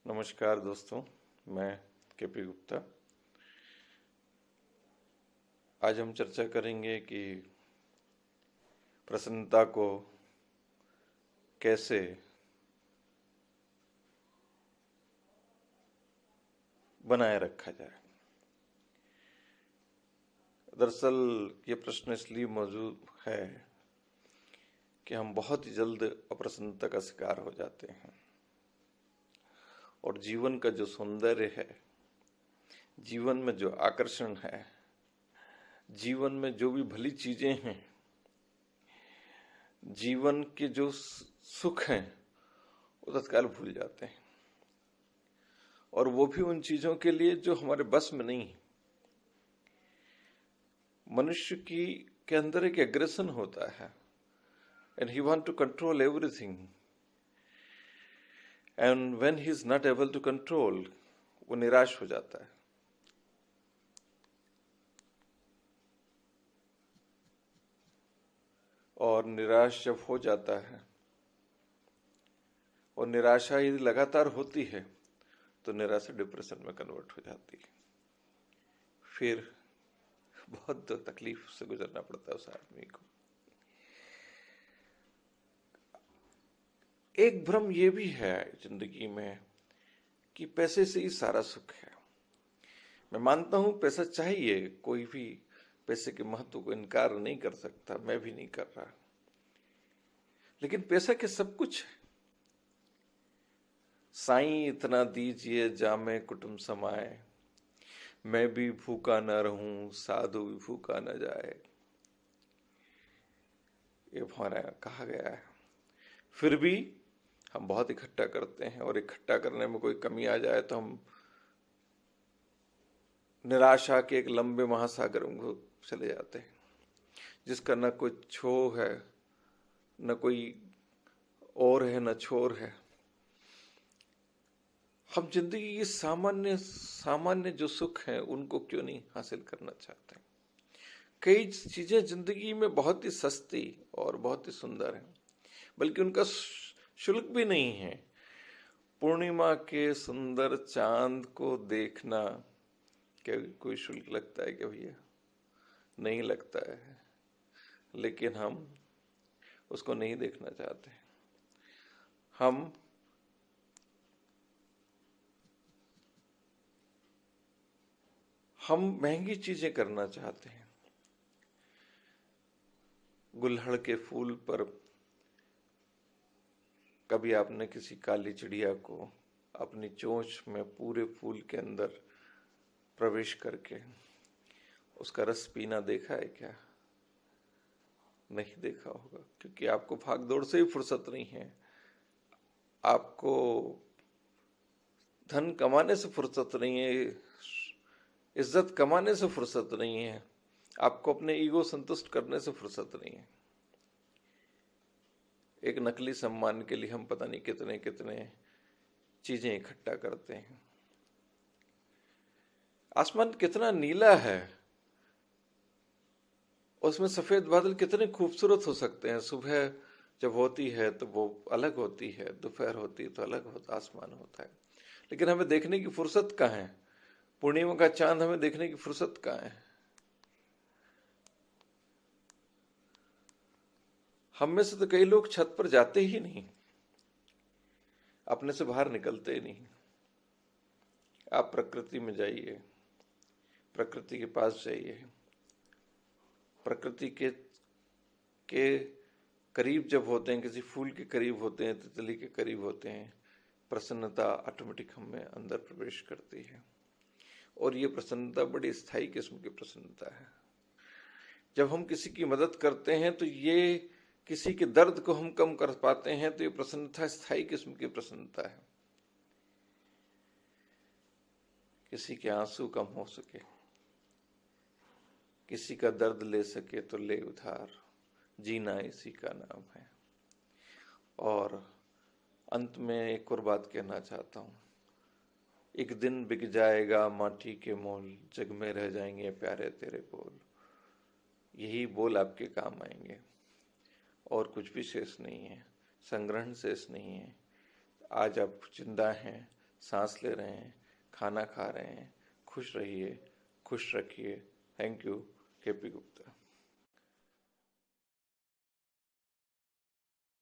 नमस्कार दोस्तों, मैं केपी गुप्ता। आज हम चर्चा करेंगे कि प्रसन्नता को कैसे बनाए रखा जाए। दरअसल ये प्रश्न इसलिए मौजूद है कि हम बहुत ही जल्द अप्रसन्नता का शिकार हो जाते हैं और जीवन का जो सौंदर्य है, जीवन में जो आकर्षण है, जीवन में जो भी भली चीजें हैं, जीवन के जो सुख हैं, वो तत्काल भूल जाते हैं। और वो भी उन चीजों के लिए जो हमारे बस में नहीं है। मनुष्य की के अंदर एक एग्रेशन होता है and he want to control everything, and when he is not able to control, वो निराश हो जाता है। और निराश जब हो जाता है और निराशा यदि लगातार होती है तो निराशा डिप्रेशन में कन्वर्ट हो जाती है। फिर बहुत तकलीफ से गुजरना पड़ता है उस आदमी को। एक भ्रम ये भी है जिंदगी में कि पैसे से ही सारा सुख है। मैं मानता हूं पैसा चाहिए, कोई भी पैसे के महत्व को इनकार नहीं कर सकता, मैं भी नहीं कर रहा। लेकिन पैसा के सब कुछ है। साईं इतना दीजिए जामे कुटुंब समाए, मैं भी भूखा न रहूं साधु भी भूखा न जाए, ये हमारा कहा गया है। फिर भी हम बहुत इकट्ठा करते हैं और इकट्ठा करने में कोई कमी आ जाए तो हम निराशा के एक लंबे महासागर में चले जाते हैं, जिसका न कोई छोर है, न कोई और है, न छोर है। हम जिंदगी की सामान्य सामान्य जो सुख है उनको क्यों नहीं हासिल करना चाहते। कई चीजें जिंदगी में बहुत ही सस्ती और बहुत ही सुंदर हैं, बल्कि उनका शुल्क भी नहीं है। पूर्णिमा के सुंदर चांद को देखना क्या कोई शुल्क लगता है क्या भैया? नहीं लगता है। लेकिन हम उसको नहीं देखना चाहते। हम महंगी चीजें करना चाहते हैं। गुलहड़ के फूल पर कभी आपने किसी काली चिड़िया को अपनी चोंच में पूरे फूल के अंदर प्रवेश करके उसका रस पीना देखा है क्या? नहीं देखा होगा, क्योंकि आपको भागदौड़ से ही फुर्सत नहीं है। आपको धन कमाने से फुर्सत नहीं है, इज्जत कमाने से फुर्सत नहीं है, आपको अपने ईगो संतुष्ट करने से फुर्सत नहीं है। एक नकली सम्मान के लिए हम पता नहीं कितने कितने चीजें इकट्ठा करते हैं। आसमान कितना नीला है, उसमें सफेद बादल कितने खूबसूरत हो सकते हैं। सुबह जब होती है तो वो अलग होती है, दोपहर होती है तो अलग होता आसमान होता है। लेकिन हमें देखने की फुर्सत कहाँ है? पूर्णिमा का चांद हमें देखने की फुर्सत कहाँ है? हम में से तो कई लोग छत पर जाते ही नहीं, अपने से बाहर निकलते ही नहीं। आप प्रकृति में जाइए, प्रकृति के पास जाइए। प्रकृति के करीब जब होते हैं, किसी फूल के करीब होते हैं, तितली के करीब होते हैं, प्रसन्नता ऑटोमेटिक हमें अंदर प्रवेश करती है। और ये प्रसन्नता बड़ी स्थायी किस्म की प्रसन्नता है। जब हम किसी की मदद करते हैं तो ये किसी के दर्द को हम कम कर पाते हैं, तो ये प्रसन्नता स्थायी किस्म की प्रसन्नता है। किसी के आंसू कम हो सके, किसी का दर्द ले सके तो ले उधार, जीना इसी का नाम है। और अंत में एक और बात कहना चाहता हूं, एक दिन बिक जाएगा माटी के मोल, जग में रह जाएंगे प्यारे तेरे बोल। यही बोल आपके काम आएंगे और कुछ भी शेष नहीं है, संग्रहण शेष नहीं है। आज आप जिंदा हैं, सांस ले रहे हैं, खाना खा रहे हैं। खुश रहिए, खुश रखिए। Thank you, KP Gupta.